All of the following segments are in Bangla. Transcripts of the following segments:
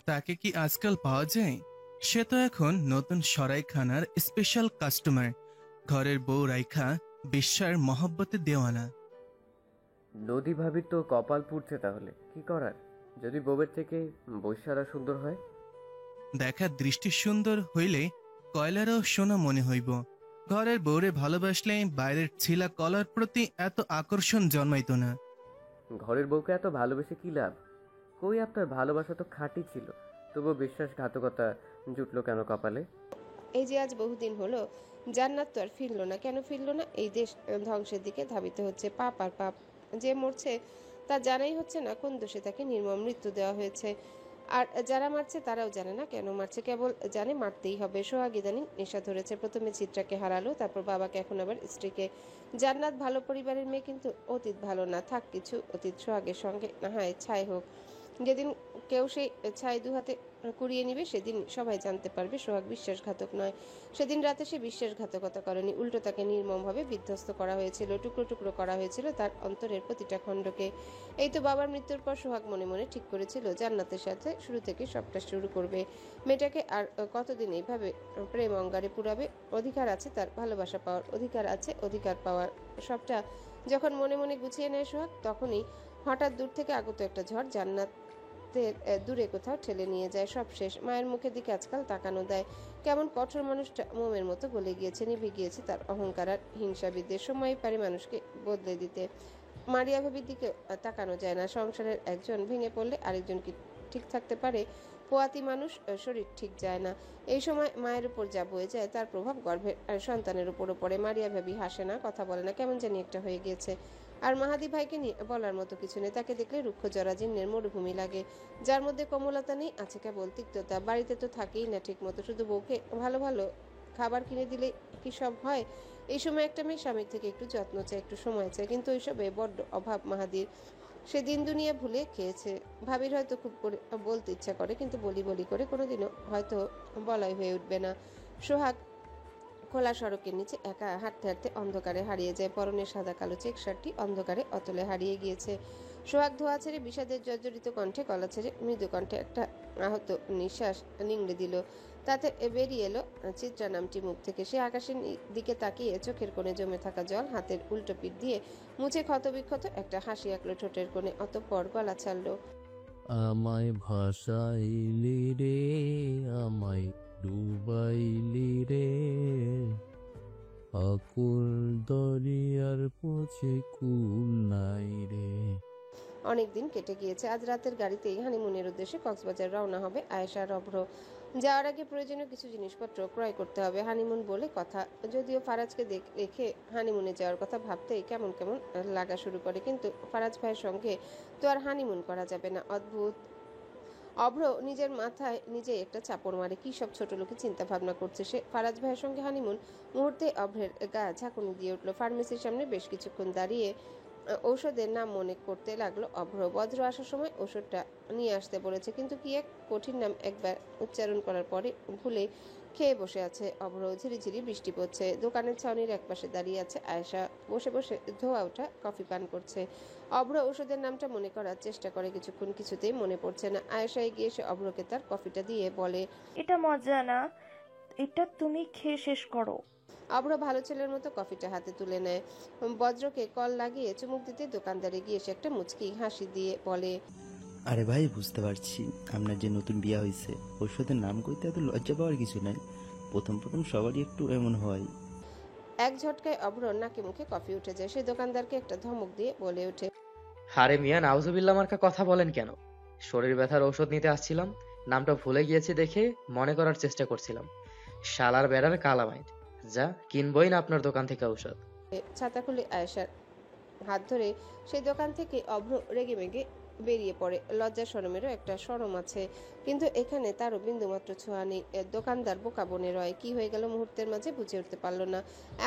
তাকে কি আজকাল পাওয়া যায়? সে তো এখন নতুন সরাইখানার স্পেশাল কাস্টমার। ঘরের বউ রাইখা বিশ্বার মহব্বতে দেওয়ানা। নদী ভাবির তো কপাল পুড়ছে, তাহলে কি করার? যদি বউয়ের থেকে বৈশ্যারা সুন্দর হয়। দেখার দৃষ্টি সুন্দর হইলে কয়লারও সোনা মনে হইব। ঘরের বউরে ভালোবাসলে বাইরের ছিলা কলার প্রতি এত আকর্ষণ জন্মাইত না। ঘরের বউকে এত ভালোবেসে কি লাভ? কই আপনার ভালোবাসা তো খাঁটি ছিল, তবুও বিশ্বাসঘাতকতা জুটলো কেন কপালে? এই যে আজ বহুদিন হলো জান্নাত তো আর ফিরল না। কেন ফিরল না? এই দেশ ধ্বংসের দিকে ধাবিত হচ্ছে। পাপ আর পাপ। যে মরছে তা জানাই হচ্ছে না কোন দোষে তাকে নির্মম মৃত্যু দেওয়া হয়েছে। আর যারা মারছে তারাও জানে না কেন মারছে, কেবল জানে মারতেই হবে। সোহাগ ইদানিং নেশা ধরেছে। প্রথমে চিত্রাকে হারালো, তারপর বাবাকে, এখন আবার স্ত্রীকে। জান্নাত ভালো পরিবারের মেয়ে, কিন্তু অতীত ভালো না। থাক কিছু অতীত সোহাগের সঙ্গে না হয় ছাই হোক। যেদিন কেউ সেই ছাই দুহাতে কুড়িয়ে নিবে সেদিন সবাই জানতে পারবে সোহাগ বিশ্বাসঘাতক নয়। সেদিন রাতে সে বিশ্বাসঘাতকতা করেনি, উল্টো তাকে নির্মমভাবে বিধ্বস্ত করা হয়েছিল, টুকরো টুকরো করা হয়েছিল তার অন্তরের প্রতিটা খণ্ডকে। এই তো বাবার মৃত্যুর পর সোহাগ মনে মনে ঠিক করেছিল জান্নাতের সাথে শুরু থেকে সবটা শুরু করবে। মেয়েটাকে আর কতদিন এইভাবে প্রেম অঙ্গারে পুরাবে? অধিকার আছে তার ভালোবাসা পাওয়ার, অধিকার আছে অধিকার পাওয়ার। সবটা যখন মনে মনে গুছিয়ে নেয় সোহাগ, তখনই হঠাৎ দূর থেকে আগত একটা ঝড় জান্নাতের দূরে কোথাও ঠেলে নিয়ে যায়। সব শেষ। মায়ের মুখের দিকে আজকাল তাকানো দেয়। কেমন কঠোর মানুষটা মোমের মতো গলে গিয়েছে, নিভে গিয়েছে তার অহংকার আর হিংসা বিদ্বেষ। সময় পারে মানুষকে বদলে দিতে। মারিয়া ভাবির দিকে তাকানো যায় না। সংসারের একজন ভেঙে পড়লে আরেকজন কি ঠিক থাকতে পারে? পোয়াতি মানুষ, শরীর ঠিক যায় না। এই সময় মায়ের উপর যা বয়ে যায় তার প্রভাব গর্ভের সন্তানের উপরও পড়ে। মারিয়া ভাবি হাসে না, কথা বলে না, কেমন জানি একটা হয়ে গিয়েছে। আর মাহাদি ভাইকে নিয়ে বলার মতো কিছু নেই। তাকে দেখলে রুক্ষ জরাজীর্ণের মরুভূমি লাগে, যার মধ্যে কোমলতা নেই, আছে কেবল তিক্ততা। বাড়িতে তো থাকেই না ঠিক মতো, শুধু বউকে ভালো ভালো খাবার কিনে দিলে কি সব হয়? এই সময় একটা মেয়ে স্বামীর থেকে একটু যত্ন চায়, একটু সময় চায়, কিন্তু ওইসবে বড্ড অভাব মাহাদির। সে দিন দুনিয়া ভুলে খেয়েছে। ভাবির হয়তো খুব করে বলতে ইচ্ছা করে, কিন্তু বলি বলি করে কোনোদিনও হয়তো বলাই হয়ে উঠবে না। সোহাগ খোলা সড়কের নিচে একা হাঁটতে হাঁটতে অন্ধকারে হারিয়ে যায়। পরনের সাদা কালো চেক শার্টটি অন্ধকারে অতলে হারিয়ে গিয়েছে। সোহাগ ধোয়া ছেড়ে বিষাদের জর্জরিত কণ্ঠে, গলা ছেড়ে মৃদু কণ্ঠে একটা আহত নিঃশ্বাস নিংড়ে দিল। তাতে বেরিয়ে এলো চিত্রা নামটি মুখ থেকে। সে আকাশের দিকে তাকিয়ে চোখের কোণে জমে থাকা জল হাতের উল্টো পিঠ দিয়ে মুছে ক্ষতবিক্ষত একটা হাসি আঁকলো ঠোঁটের কোণে, অতঃপর গলা ছাড়লো। আমায় ভাসাইলি রে, আমায় ডুবাইলি রে, আকুল দরিয়ার পথে কুল নাই রে। অনেক দিন কেটে গিয়েছে। আজ রাতের গাড়িতেই হানিমুনের উদ্দেশ্যে কক্সবাজার রওনা হবে আয়েশা আর অভ্র। যাওয়ার আগে প্রয়োজনীয় কিছু জিনিসপত্র ক্রয় করতে হবে। হানিমুন বলে কথা। যদিও ফারাজকে রেখে হানিমুনে যাওয়ার কথা ভাবতেই কেমন কেমন লাগা শুরু করে, কিন্তু ফারাজ ভাইয়ের সঙ্গে তো আর হানিমুন করা যাবে না। অদ্ভুত। অভ্র নিজের মাথায় নিজে একটা চাপড় মারে। কি সব ছোট লোকে চিন্তা ভাবনা করছে সে? ফারাজ ভাইয়ের সঙ্গে হানিমুন? মুহূর্তে অভ্রের গা ঝাঁকুনি দিয়ে উঠল। ফার্মেসির সামনে বেশ কিছুক্ষণ দাঁড়িয়ে ঔষধের নাম মনে করতে লাগলো অভ্র। বজ্র আসার সময় ওষুধটা নিয়ে আসতে বলেছে, কিন্তু কি এক কঠিন নাম একবার উচ্চারণ করার পরে ভুলে খেয়ে বসে আছে অভ্র। ঝিরিঝিরি বৃষ্টি পড়ছে। দোকানের ছাউনির একপাশে দাঁড়িয়ে আছে আয়েশা, বসে বসে ধোয়া ওঠা কফি পান করছে। অভ্র ওষুধের নামটা মনে করার চেষ্টা করে, কিছুক্ষণ কিছুতেই মনে পড়ছে না। আয়েশা এগিয়ে এসে অভ্রকে তার কফিটা দিয়ে বলে, এটা মজা না, এটা তুমি খেয়ে শেষ করো। অভ্র ভালো ছেলের মতো কফিটা হাতে তুলে নেয়। বজ্রকে কল লাগিয়ে চুমুক দিতে দোকানদারে গিয়ে সে একটা মুচকি হাসি দিয়ে বলে, আরে ভাই, বুঝতে পারছি আপনার যে নতুন বিয়া হয়েছে, ঔষধের নাম কইতে এত লজ্জা পাওয়ার কিছু নাই। প্রথম প্রথম সবারই একটু এমন হয়। এক ঝটকায় অভ্রর নাকে মুখে কফি উঠে যায়। সে দোকানদারকে একটা ধমক দিয়ে বলে ওঠে, হারে মিয়া, নাউজুবিল্লাহ মার্কা কথা বলেন কেন? শরীর ব্যথার ঔষধ নিতে আসছিলাম, নামটা ভুলে গিয়েছি দেখে মনে করার চেষ্টা করছিলাম। শালার বেড়ার কালামাইট, যা কিনবই না আপনার দোকান থেকে ঔষধ। ছাতা খুলে আয়েশার হাত ধরে সেই দোকান থেকে অভ্র রেগে মেগে বেরিয়ে পড়ে। লজ্জা শরমেরও একটা শরম আছে, কিন্তু এখানে তারও বিন্দুমাত্র ছোঁয়া নেই। দোকানদার বোকা বনে রয়। কি হয়ে গেল মুহূর্তের মাঝে বুঝে উঠতে পারল না।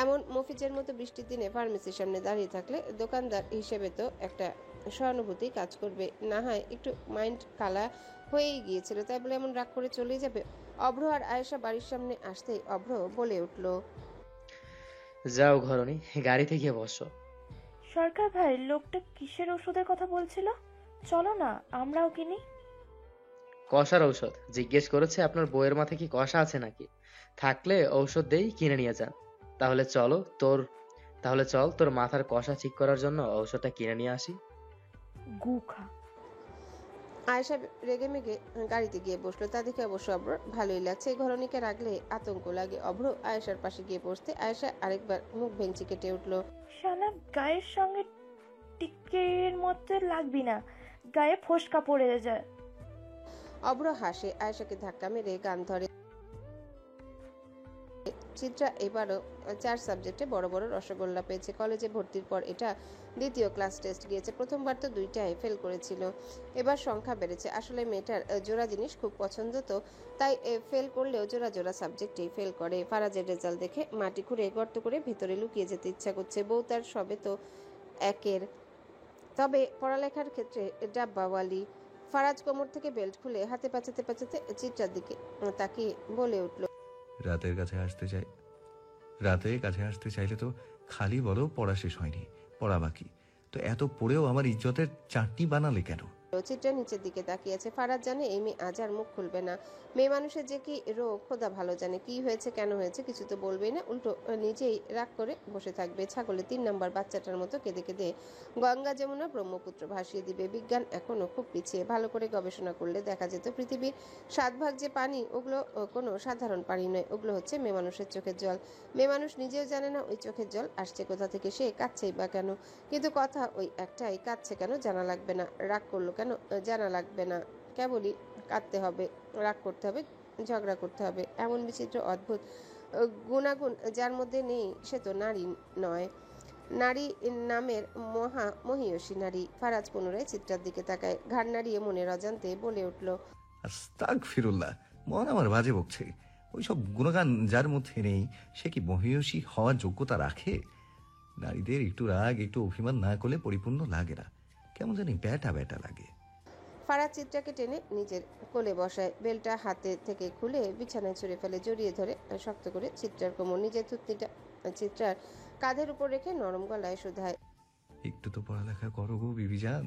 এমন মফিজের মতো বৃষ্টির দিনে ফার্মেসির সামনে দাঁড়িয়ে থাকলে দোকানদার হিসেবে তো একটা সহানুভূতি কাজ করবে, না হয় একটু মাইন্ড কালা হয়েই গিয়েছিল, তাই বলে এমন রাগ করে চলে যাবে? অভ্র আর আয়েশা বাড়ির সামনে আসতেই অভ্র বলে উঠল, যাও ঘরনি, গাড়িতে গিয়ে বসো। সরকার ভাই, লোকটা কিসের ওষুধের কথা বলছিল? চলো না, আমরাও কিনি। কষার ঔষধ জিজ্ঞেস করেছে আপনার বউয়ের মাথায় কি কষা আছে নাকি? থাকলে ঔষধ দেই কিনে নিয়ে যান। তাহলে চলো তোর তাহলে চল তোর মাথার কষা ঠিক করার জন্য ঔষধটা কিনে নিয়ে আসি। গু খা। আয়েশা রেগে মেগে গাড়িতে গিয়ে বসলো। তা দেখে অবশ্য অভ্র ভালোই লাগছে। এই ঘরণীকে রাখলে আতঙ্ক লাগে। অভ্র আয়েশার পাশে গিয়ে বসতে আয়েশা আরেকবার মুখ ভেঙচি কেটে উঠলো। শালা গায়ের সঙ্গে টিকের মতো লাগবি না, গায়ে ফোসকা পড়ে যায়। অভ্র হাসে, আয়েশাকে ধাক্কা মেরে গান ধরে। চিত্রা এবারও 4 সাবজেক্টে বড় বড় রসগোল্লা পেয়েছে। কলেজে ভর্তির পর এটা দ্বিতীয় ক্লাস টেস্ট গিয়েছে। প্রথমবার তো 2টায় ফেল করেছিল। এবার সংখ্যা বেড়েছে। আসলে মেয়েটার জোড়া জিনিস খুব পছন্দ, তো তাই ফেল করলেও জোড়া জোড়া সাবজেক্টেই ফেল করে। ফারাজের রেজাল্ট দেখে মাটি খুঁড়ে গর্ত করে ভিতরে লুকিয়ে যেতে ইচ্ছা করছে। বউ তার সবে তো একের, তবে পড়ালেখার ক্ষেত্রে ডাব্বাওয়ালি। ফারাজ কোমর থেকে বেল্ট খুলে হাতে পাচাতে পাচাতে চিত্রার দিকে তাকিয়ে বলে উঠল, রাতের কাছে আসতে চাই রাতে কাছে আসতে চাইলে তো খালি বলো পড়া শেষ হয়নি, পড়া বাকি। তো এত পড়েও আমার ইজ্জতের চাটনি বানালে কেন? চিত্রা নিচের দিকে তাকিয়েছে। ফারাজ জানে এই মেয়ে আজ আর মুখ খুলবে না। মেয়ে মানুষের যে কি রোগ খোদা ভালো জানে। কি হয়েছে, কেন হয়েছে কিছু তো বলবেই না, উল্টো নিজেই রাগ করে বসে থাকবে। ছাগলের 3 নম্বর বাচ্চাটার মতো কেঁদে কেঁদে গঙ্গা যমুনা ব্রহ্মপুত্র ভাসিয়ে দিবে। বিজ্ঞান এখনো খুব পিছিয়ে। ভালো করে গবেষণা করলে দেখা যেত পৃথিবীর 7 ভাগ যে পানি, ওগুলো কোনো সাধারণ পানি নয়, ওগুলো হচ্ছে মেয়ে মানুষের চোখের জল। মেয়ে মানুষ নিজেও জানে না ওই চোখের জল আসছে কোথা থেকে, সে কাঁদছেই বা কেন। কিন্তু কথা ওই একটাই, কাঁদছে কেন জানা লাগবে না, রাগ করলো কেন জানা লাগবে না, কেবলই কাঁদতে হবে, রাগ করতে হবে, ঝগড়া করতে হবে। এমন বিচিত্র অদ্ভুত গুণাগুণ যার মধ্যে নেই সে তো নারী নয়। নারী নামের মহিয়সী নারী। ফারাজ পুনরায় চিত্রার দিকে তাকায়, ঘাড় নাড়িয়ে মনের অজান্তে বলে উঠল, আস্তাগফিরুল্লাহ, মন আমার বাজে বকছে। ওইসব গুণগান যার মধ্যে নেই সে কি মহিষী হওয়ার যোগ্যতা রাখে? নারীদের একটু রাগ একটু অভিমান না করলে পরিপূর্ণ লাগে না, কেমন জানি ব্যাটা ব্যাটা লাগে। ফারাজ চিত্রাকে টেনে নিজের কোলে বসায়, বেলটা হাতে থেকে খুলে বিছানায় ছুঁড়ে ফেলে, জড়িয়ে ধরে শক্ত করে চিত্রার কোমর। নিজের থুতনিটা চিত্রার কাঁধের উপর রেখে নরম গলায় শুধায়, একটু তো পড়ালেখা করো গো বিবিজান,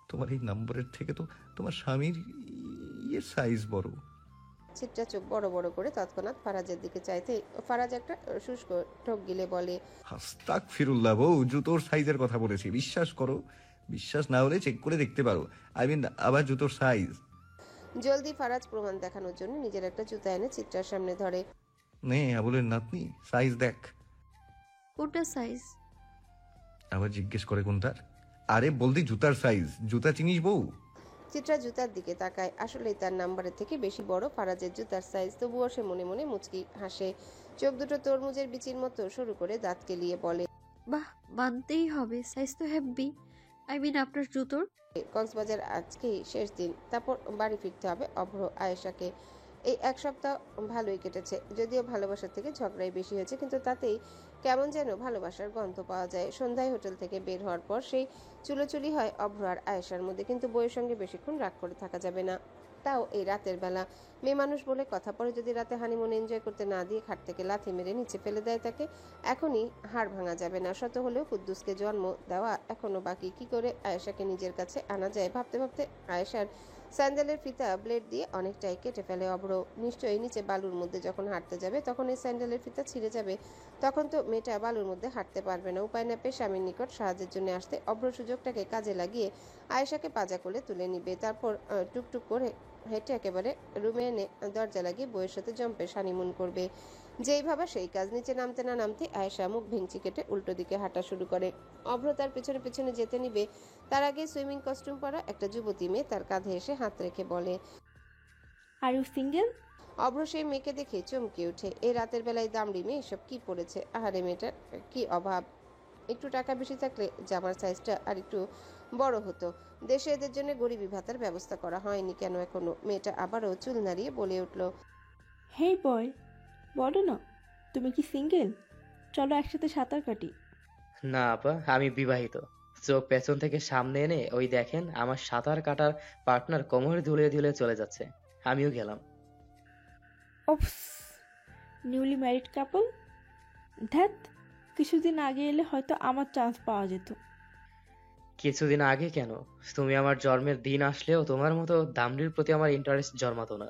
তোমার এই নম্বরের থেকে তো তোমার স্বামীর সাইজ বড়। চিত্রা চোখ বড় বড় করে তৎক্ষণাৎ ফারাজের দিকে চাইতে ফারাজ একটা শুষ্ক ঠোক গিলে বলে, আস্তাগফিরুল্লাহ, বউ জুতোর সাইজের কথা বলেছি, বিশ্বাস করো। বিশ্বাস না হলে চেক করে দেখতে পারো। আবার জুতোর সাইজ। জলদি ফারাজ প্রমাণ দেখানোর জন্য নিজের একটা জুতা এনে চিত্রার সামনে ধরে। নে আবুলের নাতনি, সাইজ দেখ। কোনটা সাইজ? আবার জিজ্ঞেস করে কোনটার? আরে বলদি জুতার সাইজ, জুতা চিনিস বউ? চিত্রা জুতার দিকে তাকায়। আসলেই তার নাম্বারের থেকে বেশি বড় ফারাজের জুতার সাইজ। তবুও সে মনে মনে মুচকি হাসে। চোখ দুটো তরমুজের বিচির মতো শুরু করে দাঁত কেলিয়ে বলে, বাহ, মানতেই হবে, সাইজ তো হেব্বি। আপনার জুতোর। কক্সবাজার আজকেই শেষ দিন, তারপর বাড়ি ফিরতে হবে অভ্র আয়েশাকে। এই 1 সপ্তাহ ভালোই কেটেছে, যদিও ভালোবাসার থেকে ঝগড়াই বেশি হয়েছে, কিন্তু তাতেই কেমন যেন ভালোবাসার গন্ধ পাওয়া যায়। সন্ধ্যায় হোটেল থেকে বের হওয়ার পর সেই চুলোচুলি হয় অভ্র আর আয়েশার মধ্যে, কিন্তু বইয়ের সঙ্গে বেশিক্ষণ রাগ করে থাকা যাবে না, তাও এই রাতের বেলা। মেয়ে মানুষ বলে কথা, পরে যদি রাতে হানিমুন এনজয় করতে না দিয়ে খাট থেকে লাথি মেরে নিচে ফেলে দেয় তাকে, এখনই হাড় ভাঙা যাবে না। শত হলেও কুদ্দুসকে জন্ম দেওয়া এখনো বাকি। কি করে আয়েশাকে নিজের কাছে আনা যায় ভাবতে ভাবতে আয়েশার স্যান্ডেলের ফিতা ব্লেড দিয়ে অনেকটাই কেটে ফেলে অভ্র। নিশ্চয়ই নিচে বালুর মধ্যে যখন হাঁটতে যাবে তখন এই স্যান্ডেলের ফিতা ছিঁড়ে যাবে, তখন তো মেয়েটা বালুর মধ্যে হাঁটতে পারবে না। উপায় না পেয়ে স্বামীর নিকট সাহায্যের জন্য আসতে অভ্র সুযোগটাকে কাজে লাগিয়ে আয়েশাকে পাজা করে তুলে নিবে, তারপর টুকটুক করে হেঁটে একেবারে রুমে এনে দরজা লাগিয়ে বইয়ের সাথে জম্পে হানিমুন করবে। যেই ভাবা সেই কাজ। নিচে নামতে না নামতে আয়েশা মুখ ভেঙচি কেটে উল্টো দিকে হাঁটা শুরু করে। অভ্র তার পেছনে পেছনে যেতে নিবে, তার আগে সুইমিং কস্টিউম পরা একটা যুবতী মেয়ে তার কাঁধে এসে হাত রেখে বলে, আর ইউ সিঙ্গেল? অভ্র সেই মেয়েকে দেখে চমকে ওঠে। এই রাতের বেলায় দামড়ি মেয়ে এসব কি পড়েছে? আহারে, মেয়েটার কি অভাব! একটু টাকা বেশি থাকলে জামার সাইজটা আর একটু বড় হতো। দেশে এদের জন্য গরিবি ভাতার ব্যবস্থা করা হয়নি কেন এখনো? মেয়েটা আবারও চুল নাড়িয়ে বলে উঠল, হেই বয়, বলো না, তুমি কি সিঙ্গেল? চলো একসাথে সাঁতার কাটি। না আপা, আমি বিবাহিত। চোখ পেছন থেকে সামনে এনে ওই দেখেন আমার সাঁতার কাটার পার্টনার কোমরে ধুলিয়ে ধুলিয়ে চলে যাচ্ছে, আমিও গেলাম। ওপস, নিউলি ম্যারিড কাপল। ধ্যাত, কিছুদিন আগে এলে হয়তো আমার চান্স পাওয়া যেত। কিছুদিন আগে কেন? তুমি আমার জন্মের দিন আসলেও তোমার মতো দামড়ির প্রতি আমার ইন্টারেস্ট জন্মাতো না।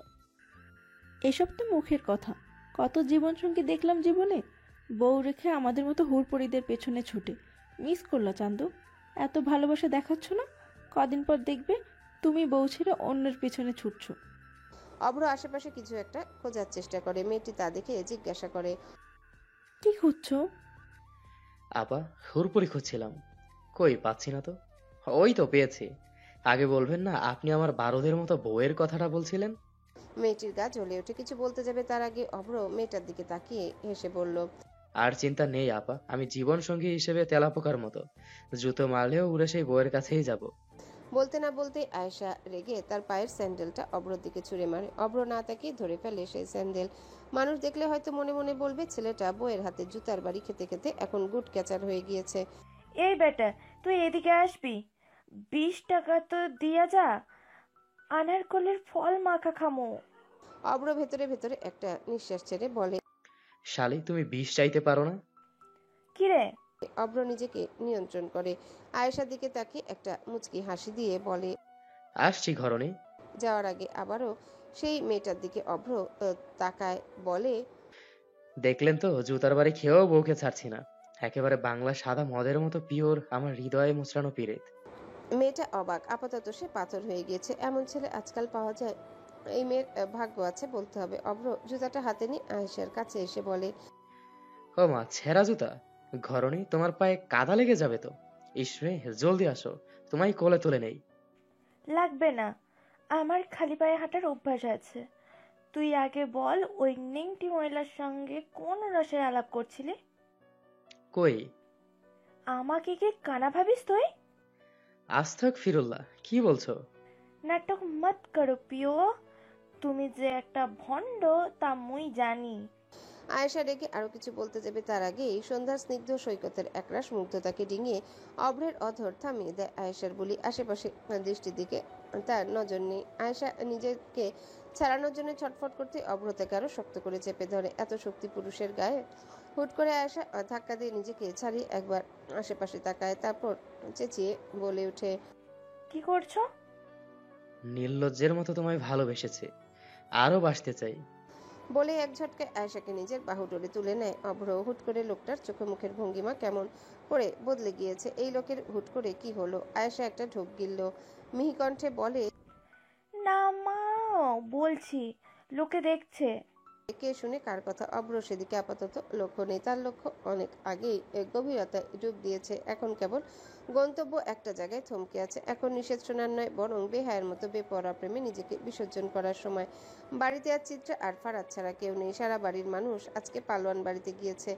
এসব তো মুখের কথা, কত জীবনসঙ্গী দেখলাম জীবনে, বউ রেখে আমাদের মতো হুড়পড়িদের পেছনে ছুটে। মিস করলা চান্দু? এত ভালোবাসা দেখাচ্ছ না? কদিন পর দেখবে তুমি বউ ছেড়ে অন্যের পেছনে ছুটছো। অভ্র আশেপাশে কিছু একটা খোঁজার চেষ্টা করে। মেয়েটি তা দেখে জিজ্ঞাসা করে, কি খুঁজছো? আপা, হুড়পুরি খুঁজছিলাম। কই পাচ্ছি না তো। ওই তো পেয়েছি। আগে বলবেন না আপনি আমার বারোদের মতো বউয়ের কথাটা বলছিলেন? মেয়েটির গা জ্বলে ওঠে। কিছু বলতে যাবে তার আগে অভ্র মেয়েটার দিকে তাকিয়ে হেসে বলল, আর চিন্তা নেই আপা, আমি জীবন সঙ্গী হিসেবে তেলাপোকার মতো জুতো মারলেও উড়ে সেই বউয়ের কাছেই যাব। বলতে না বলতেই আয়েশা রেগে তার পায়ের স্যান্ডেলটা অভ্রর দিকে ছুঁড়ে মারে। অভ্র না তাকিয়ে ধরে ফেলে সেই স্যান্ডেল। মানুষ দেখলে হয়তো মনে মনে বলবে ছেলেটা বউয়ের হাতে জুতার বাড়ি খেতে খেতে এখন গুড ক্যাচার হয়ে গিয়েছে। এই বেটা, তুই এদিকে আসবি? 20 টাকা তো দিয়া যা, আনারকলির ফল মাখা খামো। অভ্র ভেতরে ভেতরে একটা নিঃশ্বাস ছেড়ে বলে, শালি, তুমি বিষ চাইতে পারো না? কিরে? অভ্র নিজেকে নিয়ন্ত্রণ করে। আয়েশার দিকে তাকিয়ে একটা মুচকি হাসি দিয়ে বলে, আসছি ঘরণী। যাওয়ার আগে আবারও সেই মেয়েটার দিকে অভ্র তাকায়, বলে, দেখলেন তো, জুতার বাড়ি খেয়েও বউকে ছাড়ছি না। একেবারে বাংলা সাদা মদের মতো পিওর, আমার হৃদয়ে মুচড়ানো পিরেত। মেয়েটা অবাক। আপাতত সে পাথর হয়ে গিয়েছে। এমন ছেলে আজকাল পাওয়া যায়? এই মেয়ের ভাগ্য আছে বলতে হবে। অভ্র জুতাটা হাতে নিয়ে আয়েশার কাছে এসে বলে, ও মা, ছেঁড়া জুতা! ঘরণী, তোমার পায়ে কাদা লেগে যাবে তো। ইসরে, জলদি আসো, তোমায় কোলে তুলে নেই। লাগবে না, আমার খালি পায়ে হাঁটার অভ্যাস আছে। তুই আগে বল, ওই নেংটি মহিলার সঙ্গে কোন রসের আলাপ করছিলি? কই? আমাকে কি কানা ভাবিস তুই? আস্তাক ফিরুল্লাহ, কি বলছো? নাটক মত করো পিও, তুমি যে একটা ভণ্ড তা মুই জানি। আয়েশা রেগে আরো কিছু বলতে যাবে তার আগেই সন্ধ্যার স্নিগ্ধ সৈকতের একরাশ মুগ্ধতাকে ডিঙিয়ে অভ্রের অধর থামিয়ে দেয় আয়েশার বলি। আশেপাশে দৃষ্টির দিকে তার নজর নেই। আয়েশা নিজেকে ছাড়ানোর জন্য ছটফট করতে অভ্র তাকে আরো শক্ত করে চেপে ধরে। এত শক্তি পুরুষের গায়ে? হুট করে আয়েশা ধাক্কা দিয়ে নিজেকে ছাড়িয়ে একবার আশেপাশে তাকায়, তারপর চেঁচিয়ে বলে ওঠে, কি করছো? নির্লজ্জের মতো তোমায় ভালোবেসেছে, আরো বাসতে চাই। বলে এক ঝটকায় আয়েশাকে নিজের বাহুডোরে তুলে নেয় অভ্র। হুট করে লোকটার চোখে মুখের ভঙ্গিমা কেমন করে বদলে গিয়েছে। এই লোকের হুট করে কি হলো? আয়েশা একটা ঢোক গিলল। মিহি কণ্ঠে বলে, না মা, বলছি লোকে দেখছে। কে শুনে কার কথা? অভ্র সেদিকে আপাতত লক্ষ্য নেই। তার লক্ষ্য অনেক আগেই গভীরতায় ডুব দিয়েছে। এখন কেবল গন্তব্য একটা জায়গায় থমকে আছে। এখন নিষেধ শোনার নয়, বরং বেহায়ের মতো বেপরোয়া প্রেমে নিজেকে বিসর্জন করার সময়। বাড়িতে আর চিত্রা আর ফারাজ ছাড়া কেউ নেই। সারা বাড়ির মানুষ আজকে পালোয়ান বাড়িতে গিয়েছে।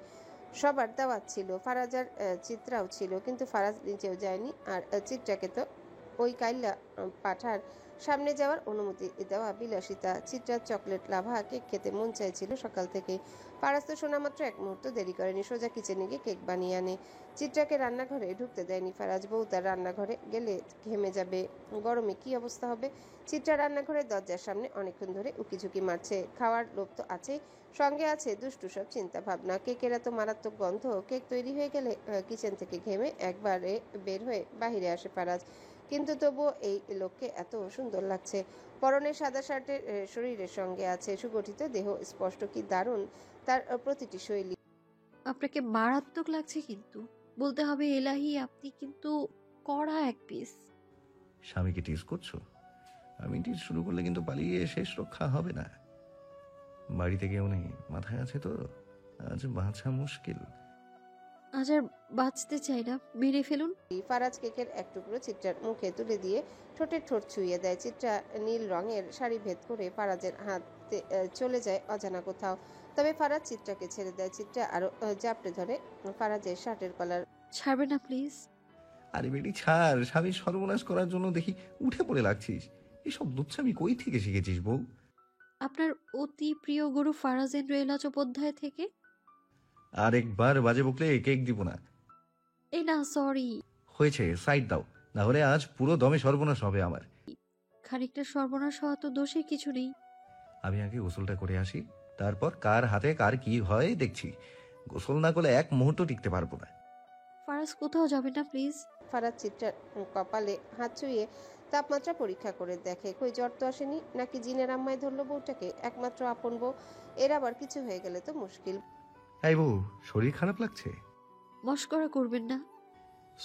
সবার দাওয়াত ছিল, ফারাজ আর চিত্রাও ছিল, কিন্তু ফারাজ নিজেও যায়নি। আর চিত্রাকে তো ওই কাইল্লা পাঠার সামনে যাওয়ার অনুমতি দেওয়া বিলাসিতা। চিত্রার চকলেট লাভা কেক খেতে মন চাইছিল সকাল থেকে। ফারাজ তো শোনা মাত্র এক মুহূর্ত দেরি করেনি, সোজা কিচেনে গিয়ে কেক বানিয়ে আনে। চিত্রাকে রান্নাঘরে ঢুকতে দেয়নি ফারাজ। বউ তার রান্নাঘরে গেলে ঘেমে যাবে, গরমে কি অবস্থা হবে। চিত্রা রান্নাঘরের দরজার সামনে অনেকক্ষণ ধরে উকিঝুঁকি মারছে। খাওয়ার লোভ তো আছেই, সঙ্গে আছে দুষ্টু সব চিন্তা ভাবনা। কেকের এত মারাত্মক গন্ধ। কেক তৈরি হয়ে গেলে কিচেন থেকে ঘেমে একবারে বের হয়ে বাহিরে আসে ফারাজ। কিন্তু তবুও এই লোককে এত সুন্দর লাগছে। পরনে সাদা শার্টের শরীরের সঙ্গে আছে সুগঠিত দেহ, স্পষ্ট কি দারুণ তার প্রতিটি শৈলী। আপনাকে মারাত্মক লাগছে, কিন্তু বলতে হবে এলাহি আপনি কিন্তু কড়া এক পিস। স্বামীকে টিজ করছো? আমি টিজ শুরু করলে কিন্তু পালিয়ে শেষ রক্ষা হবে না। বাড়িতে কেউ নেই, মাথায় আছে তো, আজ বাঁচা মুশকিল। আজ আর বাঁচতে চাই না, মেরে ফেলুন। ফারাজ কেকের এক টুকরো চিত্রার মুখে তুলে দিয়ে ঠোঁটের ঠোঁট ছুঁয়ে দেয়। চিত্রা নীল রঙের শাড়ি ভেদ করে ফারাজের হাতে চলে যায় অজানা কোথাও। তবে ফারাজ চিত্রাকে ছেড়ে দেয়। চিত্রা আরো জাপটে ধরে ফারাজের শার্টের কলার। ছাড়বে না প্লিজ। আরে বেটি ছাড়, স্বামী সর্বনাশ করার জন্য দেখি উঠে পড়ে লাগছিস। এসব দুচ্ছামি কই থেকে শিখেছিস বউ? আপনার অতি প্রিয় গুরু ফারাজেন্দ্র এলাচোপাধ্যায় থেকে। আরেকবার বাজে বকলে কেক দিব না। এই না, সরি। হয়েছে, সাইড দাও, না হলে আজ পুরো দমে সর্বনাশ হবে আমার। খানিকটা সর্বনাশ হওয়া তো দোষের কিছু নেই। আমি আগে গোসলটা করে আসি, তারপর কার হাতে কার কি হয় দেখছি। গোসল না করলে এক মুহূর্ত টিকতে পারবো না। ফারাজ কোথাও যাবে না প্লিজ। ফারাজ চিত্রার কপালে হাত ছুঁয়ে তাপমাত্রা পরীক্ষা করে দেখে, কই জ্বর তো আসেনি, নাকি জিনের আম্মায় ধরলো বউটাকে, একমাত্র আপন বউ, এর আবার কিছু হয়ে গেলে তো মুশকিল। এই বউ, শরীর খারাপ লাগছে? মস্করা করবেন না।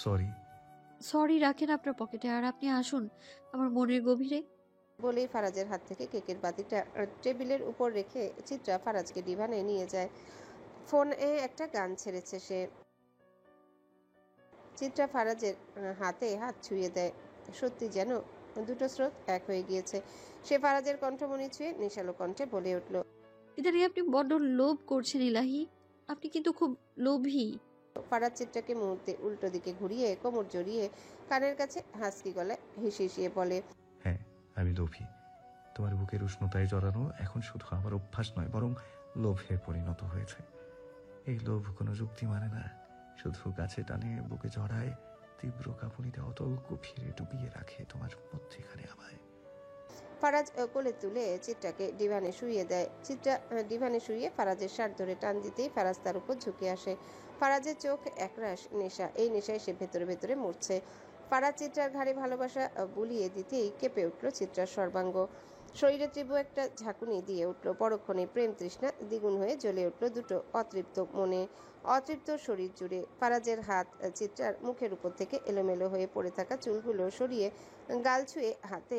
সরি। সরি রাখেন আপনার পকেটে, আর আপনি আসুন আমার মনের গভীরে। বলেই ফারাজের হাত থেকে কেকের বাতিটা টেবিলের উপর রেখে চিত্রা ফারাজকে ডিভানে নিয়ে যায়। ফোনে একটা গান ছেড়েছে সে। চিত্রা ফারাজের হাতে হাত ছুঁয়ে দেয়। সত্যি যেন দুটো স্রোত এক হয়ে গিয়েছে। সে ফারাজের কণ্ঠমণি ছুঁয়ে নেশালো কণ্ঠে বলে উঠল, ইদানিং আপনি বড্ড লোভ করছেন ইলাহি, আপনি কিন্তু খুব লোভী। ফারাজ চিত্রাকে মুহূর্তে উল্টো দিকে ঘুরিয়ে কোমর জড়িয়ে কানের কাছে হাসকি গলায় হিসিয়ে বলে, হ্যাঁ, আমি লোভী। তোমার বুকের উষ্ণতায় জড়ানো এখন শুধু আমার অভ্যাস নয়, বরং লোভে পরিণত হয়েছে। এই লোভ কোনো যুক্তি মানে না, শুধু গাছে টানে, বুকে জড়ায়, তীব্র কাঁপুনিতে অতল গভীরে ডুবিয়ে রাখে তোমার মধ্যেখানে আমায়। ফারাজ কোলে তুলে চিত্রাকে ডিভানে শুইয়ে দেয়। চিত্রা ডিভানে শুইয়ে ফারাজের শার্ট ধরে টান দিতেই ফারাজ তার উপর ঝুঁকে আসে। ফারাজের চোখ একরাশ নেশা, এই নেশায় সে ভেতরে ভেতরে মরছে। ফারাজ চিত্রার ঘাড়ে ভালোবাসা বুলিয়ে দিতেই কেঁপে উঠল চিত্রার সর্বাঙ্গ। শরীরে তীব্র একটা ঝাঁকুনি দিয়ে উঠল। পরক্ষণে প্রেম তৃষ্ণা দ্বিগুণ হয়ে জ্বলে উঠল দুটো অতৃপ্ত মনে, অতৃপ্ত শরীর জুড়ে। ফারাজের হাত চিত্রার মুখের উপর থেকে এলোমেলো হয়ে পড়ে থাকা চুলগুলো সরিয়ে গাল ছুঁয়ে হাতে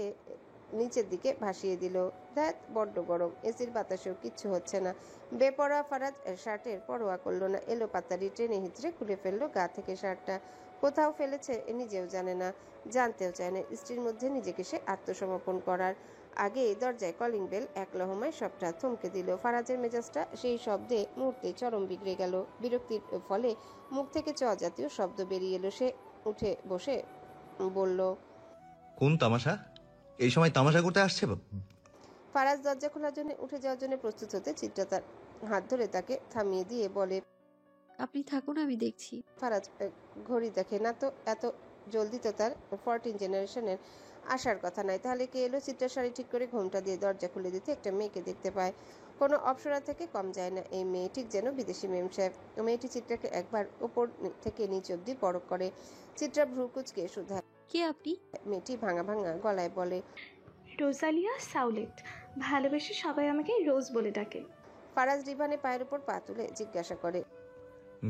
নিচের দিকে ভাসিয়ে দিল। ধ্যাত, বড্ড গরম, এসির বাতাসেও কিচ্ছু হচ্ছে না। বেপরোয়া ফারাজ শার্টের পরোয়া করলো না, এলো পাতারি টেনে হিচড়ে খুলে ফেললো গা থেকে শার্টটা। কোথাও ফেলেছে নিজেও জানে না, জানতেও চায় না। স্ত্রীর মধ্যে নিজেকে সে আত্মসমর্পণ করার আগে দরজায় কলিং বেল এক লহমায় সবটা থমকে দিল। ফারাজের মেজাজটা সেই শব্দে মুহূর্তে চরম বিগড়ে গেল। বিরক্তির ফলে মুখ থেকে চ জাতীয় শব্দ বেরিয়ে এলো। সে উঠে বসে বলল, কোন তামাশা? এই সময় তামাশা করতে আসছে? ফারাজ দরজা খোলার জন্য উঠে যাওয়ার জন্য প্রস্তুত হতে চিত্রা তার হাত ধরে তাকে থামিয়ে দিয়ে বলে, আপনি থাকুন, আমি দেখছি। ফারাজ ঘড়ি দেখে না তো, এত জলদি তো তার 14 জেনারেশনের আসার কথা নাই। তাহলে কে এলো? চিত্রা শাড়ি ঠিক করে ঘোমটা দিয়ে দরজা খুলে দিতে একটা মেয়েকে দেখতে পায়। কোনো অপ্সরা থেকে কম যায় না এই মেয়ে, ঠিক যেন বিদেশি মেম সাহেব। মেয়েটি চিত্রাকে একবার উপর থেকে নিচ অব্দি পরখ করে। চিত্রা ভ্রু কুচকে শুধু কে আপনি? মেয়েটি ভাঙা ভাঙা গলায় বলে, রোজালিয়া সাউলেট, ভালোবেসে সবাই আমাকে রোজ বলে ডাকে। ফারাজ ডিভানে পায়ের উপর পা তুলে জিজ্ঞাসা করে,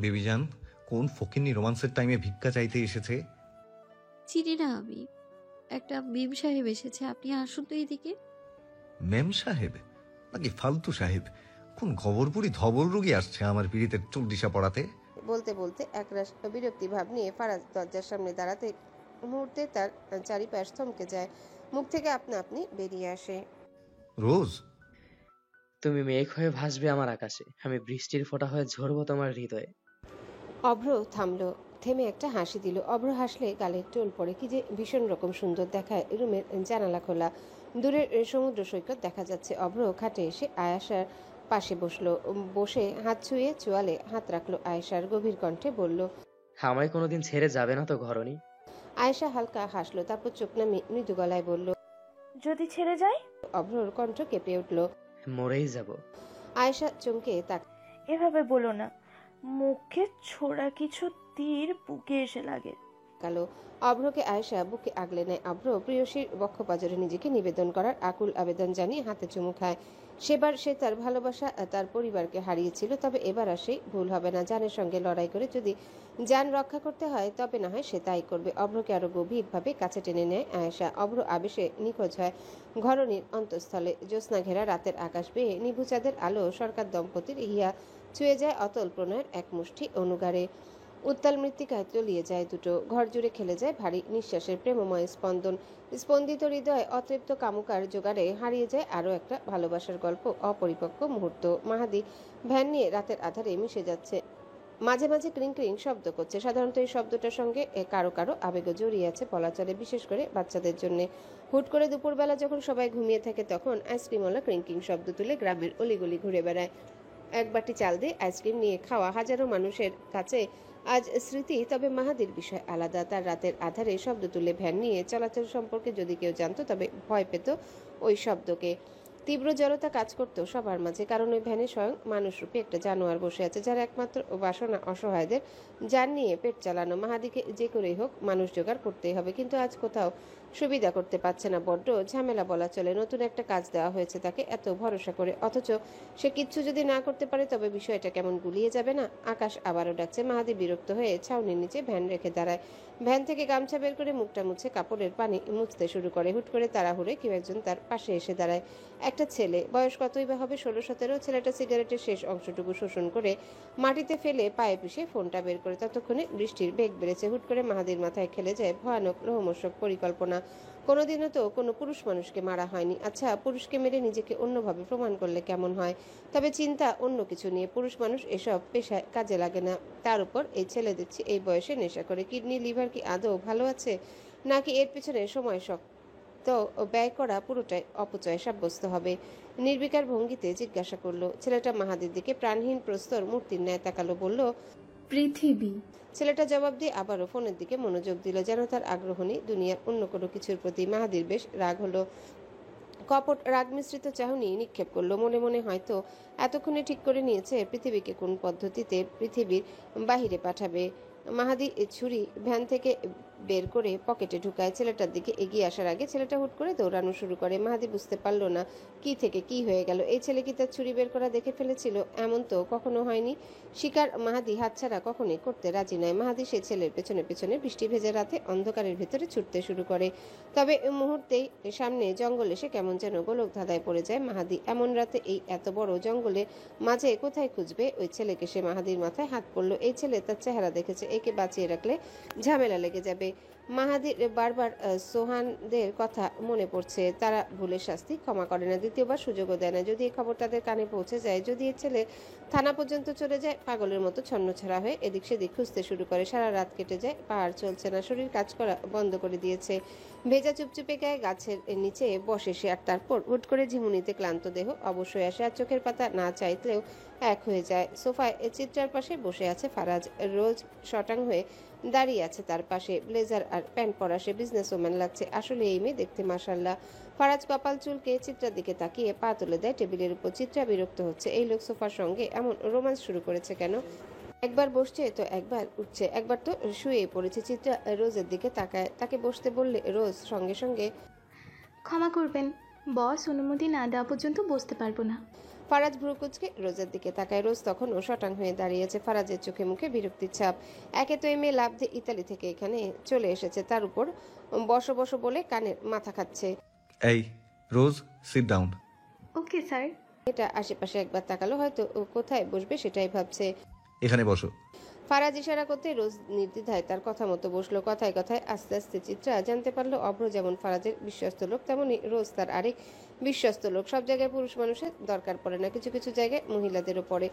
বেবিজান, কোন ফকিন্নি রোমান্সের টাইমে ভিক্ষা চাইতে এসেছে? চিনি না আমি, একটা মিম সাহেব এসেছে, আপনি আসুন তো এদিকে। মেম সাহেব নাকি ফালতু সাহেব? কোন খবরপুরি ধবল রোগী আসছে আমার পিড়িতে চল্লিশা পড়াতে? বলতে বলতে একরাশ বিরক্তি ভাব নিয়ে ফারাজ দরজার সামনে দাঁড়াতে মুহূর্তে তার চারিপাশ থমকে যায়। মুখ থেকে আপনা আপনি বেরিয়ে আসে, রোজ, তুমি মেঘ হয়ে ভাসবে আমার আকাশে, আমি বৃষ্টির ফোঁটা হয়ে ঝরবো তোমার হৃদয়ে। অভ্র থামলো, থেমে একটা হাসি দিল। অভ্র হাসলে গালের টোল পড়ে, কি যে ভীষণ রকম সুন্দর দেখায়। রুমের জানালা খোলা, দূরের সমুদ্র সৈকত দেখা যাচ্ছে। অভ্র খাটে এসে আয়েশার পাশে বসলো, বসে হাত ছুঁয়ে চোয়ালে হাত রাখলো আয়েশার। গভীর কণ্ঠে বলল, আমায় কোনোদিন ছেড়ে যাবে না তো ঘরণী? আয়েশা হালকা হাসলো, তারপর চোখ নামিয়ে মৃদু গলায় বলল, যদি ছেড়ে যায়? অভ্রর কণ্ঠ কেঁপে উঠল। মরেই যাব। আয়েশা চমকে তাক এভাবে বলো না, মুখে ছোড়া কিছু তীর বুকে এসে লাগে। কালো। অভ্রকে আয়েশা বুকে আগলে নেয়। অভ্র প্রিয়সীর বক্ষপাজরে নিজেকে নিবেদন করার আকুল আবেদন জানিয়ে হাতে চুমু খায়। সেবার সে তার ভালোবাসা তার পরিবারকে হারিয়েছিল, তবে এবার আর সেই ভুল হবে না। জানের সঙ্গে লড়াই করে যদি জান রক্ষা করতে হয় তবে না হয় সে তাই করবে। অভ্রকে আরো গভীরভাবে কাছে টেনে নেয় আয়েশা। অভ্র আবেশে নিখোঁজ হয় ঘরণীর অন্তঃস্থলে। জ্যোৎস্না ঘেরা রাতের আকাশ বেয়ে নিভু চাঁদের আলো সরকার দম্পতির হিয়া ছুঁয়ে যায় অতল প্রণয়ের এক মুষ্টি অনুগারে। উত্তাল মৃত্তিকায় তলিয়ে যায় দুটো, ঘর জুড়ে খেলে যায় ভারী নিঃশ্বাসের প্রেমময় স্পন্দন। স্পন্দিত হৃদয়ে অতৃপ্ত কামুকার জোগাড়ে হারিয়ে যায় আরও একটা ভালোবাসার গল্প, অপরিপক্ক মুহূর্ত। মাহাদি ভ্যান নিয়ে রাতের আধারে মিশে যাচ্ছে, মাঝে মাঝে ক্রিং ক্রিং শব্দ করছে। সাধারণত এই শব্দটার সঙ্গে কারো কারো আবেগও জড়িয়ে আছে বলা চলে, বিশেষ করে বাচ্চাদের জন্য। হুট করে দুপুরবেলা যখন সবাই ঘুমিয়ে থাকে তখন আইসক্রিমওয়ালা ক্রিঙ্কিং শব্দ তুলে গ্রামের অলিগলি ঘুরে বেড়ায়। এক বাটি চাল দিয়ে আইসক্রিম নিয়ে খাওয়া হাজারো মানুষের কাছে আজ স্মৃতি, তবে মাহাদির বিষয় আলাদা। তার রাতের আধারে শব্দ তুলে ভ্যান নিয়ে চলাচল সম্পর্কে যদি কেউ জানতো তবে ভয় পেত ওই শব্দকে। তীব্র জড়তা কাজ করতো সবার মাঝে, কারণ ওই ভ্যানে স্বয়ং মানুষরূপী একটা জানোয়ার বসে আছে, যার একমাত্র বাসনা অসহায়দের যান নিয়ে পেট চালানো। মাহাদিকে যে করেই হোক মানুষ জোগাড় করতেই হবে, কিন্তু আজ কোথাও সুবিধা করতে পারছে না, বড্ড ঝামেলা বলা চলে। নতুন একটা কাজ দেওয়া হয়েছে তাকে এত ভরসা করে, অথচ সে কিচ্ছু যদি না করতে পারে তবে বিষয়টা কেমন গুলিয়ে যাবে না। আকাশ আবারও ডাকছে। মাহাদি বিরক্ত হয়ে ছাউনির নিচে ভ্যান রেখে দাঁড়ায়। ভ্যান থেকে গামছা বের করে মুখটা মুছে কাপড়ের পানি মুছতে শুরু করে। হুট করে তাড়াহুড়ে কেউ একজন তার পাশে এসে দাঁড়ায়। একটা ছেলে, বয়স কতই বা হবে, 16-17। ছেলেটা সিগারেটের শেষ অংশটুকু শোষণ করে মাটিতে ফেলে পায়ে পিষে ফোনটা বের করে। ততক্ষণে বৃষ্টির বেগ বেড়েছে। হুট করে মাহাদির মাথায় খেলে যায় ভয়ানক লোমহর্ষক পরিকল্পনা। কোনোদিনও তো কোনো পুরুষ মানুষকে মারা হয়নি। আচ্ছা, পুরুষকে মেরে নিজেকে অন্যভাবে প্রমাণ করলে কেমন হয়? তবে চিন্তা অন্য কিছু নিয়ে। পুরুষ মানুষ এসব পেশায় কাজে লাগে না। তার উপর এই ছেলে দেখছি এই বয়সে নেশা করে। কিডনি লিভার কি আদৌ ভালো আছে, নাকি এর পিছনে সময় তো ব্যয় করা পুরোটাই অপচয় সাব্যস্ত হবে? নির্বিকার ভঙ্গিতে জিজ্ঞাসা করলো। ছেলেটা মাহাদির দিকে প্রাণহীন প্রস্তর মূর্তির ন্যায় তাকালো, বলল, পৃথিবী। ছেলেটা জবাব দিয়ে আবারও ফোনের দিকে মনোযোগ দিল, যেন তার আগ্রহ নেই দুনিয়ার অন্য কোনো কিছুর প্রতি। মাহাদির বেশ রাগ হলো। কপট রাগ মিশ্রিত চাহনি নিক্ষেপ করলো। মনে মনে হয়তো এতক্ষণে ঠিক করে নিয়েছে পৃথিবীকে কোন পদ্ধতিতে পৃথিবীর বাহিরে পাঠাবে। মাহাদি ছুরি ভ্যান থেকে বের করে পকেটে ঢুকায়। ছেলেটার দিকে এগিয়ে আসার আগে ছেলেটা হুট করে দৌড়ানো শুরু করে। মাহাদি বুঝতে পারল না কি থেকে কি হয়ে গেল। এই ছেলে কি তার ছুরি বের করা দেখে ফেলেছিল? এমন তো কখনো হয়নি। শিকার মাহাদি হাতছাড়া কখনোই করতে রাজি নয়। মাহাদি সে ছেলের পেছনে পেছনে বৃষ্টি ভেজা রাতে অন্ধকারের ভেতরে ছুটতে শুরু করে। তবে মুহূর্তেই সামনে জঙ্গল এসে কেমন যেন গোলক ধাঁধায় পড়ে যায় মাহাদি। এমন রাতে এই এত বড় জঙ্গলে মাঝে কোথায় খুঁজবে ওই ছেলেকে? সে মাহাদির মাথায় হাত পড়ল। এই ছেলে তার চেহারা দেখেছে, একে বাঁচিয়ে রাখলে ঝামেলা লেগে যাবে। মাহাদির বারবার সোহানদের কথা মনে পড়ছে। তারা ভুলের শাস্তি ক্ষমা করে না, দ্বিতীয়বার সুযোগও দেয় না। যদি এই খবর তাদের কানে পৌঁছে যায়, যদি এর ছেলে থানা পর্যন্ত চলে যায়, পাগলের মতো ছন্নছাড়া হয়ে এদিক সেদিক খুঁজতে শুরু করে। সারা রাত কেটে যায়, পাহাড় চলছে না, শরীর কাজ করা বন্ধ করে দিয়েছে। ভেজা চুপচুপে গায়ে গাছের নিচে বসে সে, আর তারপর হুট করে ঝিমুনিতে ক্লান্ত দেহ অবশ্যই আসে, আর চোখের পাতা না চাইতেও এক হয়ে যায়। সোফায় চিত্রার পাশে বসে আছে ফারাজ। রোজ শটাং হয়ে দাঁড়িয়ে আছে তার পাশে। ব্লেজার আর প্যান্ট পরা, সে বিজনেস ওম্যান লাগছে। আসলে এই মেয়ে দেখতে মাশাআল্লাহ। ফারাজ কপাল চুলকে চিত্রার দিকে তাকিয়ে পা তুলে দেয় টেবিলের উপর। চিত্রা বিরক্ত হচ্ছে। এই লোক সোফার সঙ্গে এমন রোমান্স শুরু করেছে কেন? একবার বসছে তো একবার উঠছে, একবার তো শুয়ে পড়েছে। চিত্রা রোজের দিকে তাকায়। তাকে বসতে বললে রোজ সঙ্গে সঙ্গে, ক্ষমা করবেন বস, অনুমতি না দেওয়া পর্যন্ত বসতে পারবো না। ফারাজ ভ্রুকুচকে রোজের দিকে তাকায়। রোজ তখনও শটাং হয়ে দাঁড়িয়েছে। ফারাজের চোখে মুখে বিরক্তির ছাপ। একে তো এই মেয়ে লাভ দিয়ে ইতালি থেকে এখানে চলে এসেছে, তার উপর বসো বসো বলে কানের মাথা খাচ্ছে। এই রোজ, সিট ডাউন। Okay sir. এটা আশেপাশে একবার তাকালো, হয়তো ও কোথায় বসবে সেটাই ভাবছে। এখানে বসো। ফারাজ ইশারা করতে রোজ নির্দ্বিধায় তার কথা মতো বসলো। কথায় কথায় আস্তে আস্তে চিত্রা জানতে পারলো অভ্র যেমন ফারাজের বিশ্বস্ত লোক, তেমনি রোজ তার আরেক বিশ্বস্ত লোক। সব জায়গায় পুরুষ মানুষের দরকার পড়ে না, কিছু কিছু জায়গায় মহিলাদেরও পড়ে।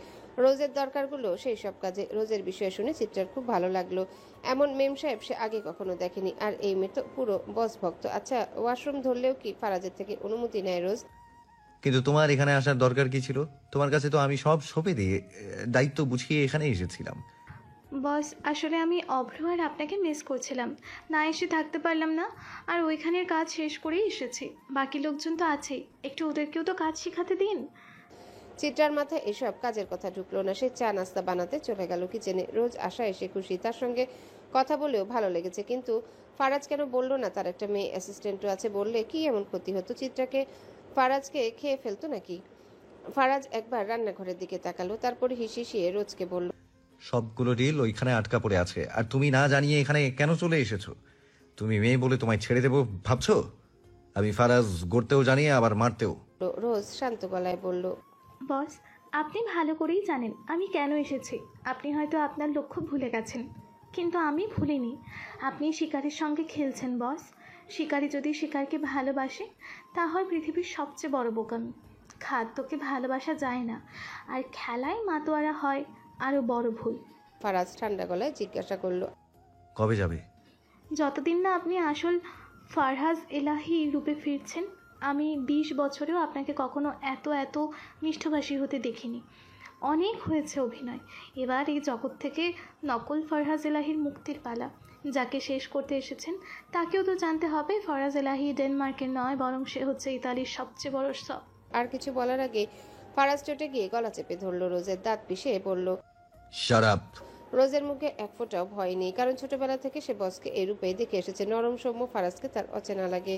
রোজের দরকারগুলো সেই সব কাজে। রোজের বিষয়ে শুনে চিত্রার খুব ভালো লাগলো। এমন মেম সাহেব সে আগে কখনো দেখেনি। আর এই মেয়ে তো পুরো বস ভক্ত। আচ্ছা, ওয়াশরুম ধরলেও কি ফারাজের থেকে অনুমতি নেয় রোজ? কিন্তু তোমার এখানে আসার দরকার কি ছিল? তোমার কাছে তো আমি সব সঁপে দিয়ে দায়িত্ব বুঝিয়ে এখানে এসেছিলাম। বস, আসলে আমি অভ্র আর আপনাকে মিস করছিলাম, না এসে থাকতে পারলাম না। আর ওইখানের কাজ শেষ করেই এসেছি। বাকি লোকজন তো আছেই, একটু ওদেরকেও তো কাজ শেখাতে দিন। চিত্রার মাথায় এসব কাজের কথা ঢুকলো না। সে চা নাস্তা বানাতে চলে গেল কিচেনে। রোজ আশা এসে খুশি, তার সঙ্গে কথা বলেও ভালো লেগেছে। কিন্তু ফারাজ কেন বললো না তার একটা মেয়ে অ্যাসিস্ট্যান্টও আছে? বললে কি এমন ক্ষতি হতো? চিত্রাকে ফারাজকে খেয়ে ফেলতো নাকি? ফারাজ একবার রান্নাঘরের দিকে তাকালো, তারপর হিসিয়ে রোজকে বলল, সবগুলো ডিল ওইখানে আটকা পড়ে আছে, আর তুমি না জানিয়ে এখানে কেন চলে এসেছো? তুমি মেয়ে বলে তোমায় ছেড়ে দেবো ভাবছো? আমি ফারাজ গড়তেও জানি আবার মারতেও। রোজ শান্ত গলায় বলল, বস, আপনি ভালো করেই জানেন আমি কেন এসেছি। আপনি হয়তো আপনার লক্ষ্য ভুলে গেছেন, কিন্তু আমি ভুলিনি। আপনি শিকারের সঙ্গে খেলছেন বস। শিকারি যদি শিকারকে ভালোবাসে, তা হয় পৃথিবীর সবচেয়ে বড় বোকামি। খাদ্যকে ভালোবাসা যায় না, আর খেলায় মাতোয়ারা হয় আরও বড় ভুল। ফারাজ ঠান্ডা গলায় জিজ্ঞাসা করলো, কবে যাবে? যতদিন না আপনি আসল ফারহাজ এলাহি রূপে ফিরছেন। আমি 20 বছরেও আপনাকে কখনো এত এত মিষ্টভাষী হতে দেখিনি। অনেক হয়েছে অভিনয়, এবার এই জগৎ থেকে নকল ফরহাজ এলাহির মুক্তির পালা। যাকে শেষ করতে এসেছেন তাকেও তো জানতে হবে ফরহাজ এলাহি ডেনমার্কের নয়, বরং সে হচ্ছে ইতালির সবচেয়ে বড় আর কিছু বলার আগে ফারাজ চটে গিয়ে গলা চেপে ধরলো রোজের, দাঁত পিষে বলল, শাট আপ। রোজের মুখে এক ফোঁটাও ভয় নেই, কারণ ছোটবেলা থেকে সে বসকে এই রূপেই দেখে এসেছে। নরম সৌম্য ফারাজকে তার অচেনা লাগে।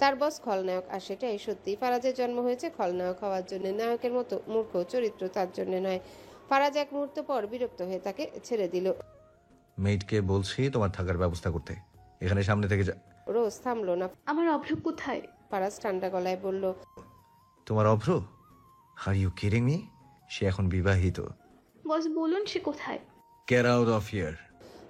তার বস খলনায়ক, আর সেটাই সত্যি। ফারাজের জন্ম হয়েছে খলনায়ক হওয়ার জন্য, নায়কের মতো মূর্খ চরিত্র তার জন্য নয়। ফারাজ এক মুহূর্ত পর বিরক্ত হয়ে তাকে ছেড়ে দিল। মেয়েটকে বলছি তোমার থাকার ব্যবস্থা করতে, এখানে সামনে থেকে যা। রোজ থামলো না। আমার অভ্র কোথায়? ফারাজ ঠান্ডা গলায় বলল, তোমার অভ্র? Are you kidding me? সে এখন বিবাহিত। বস বলুন সে কোথায়? Get out of here.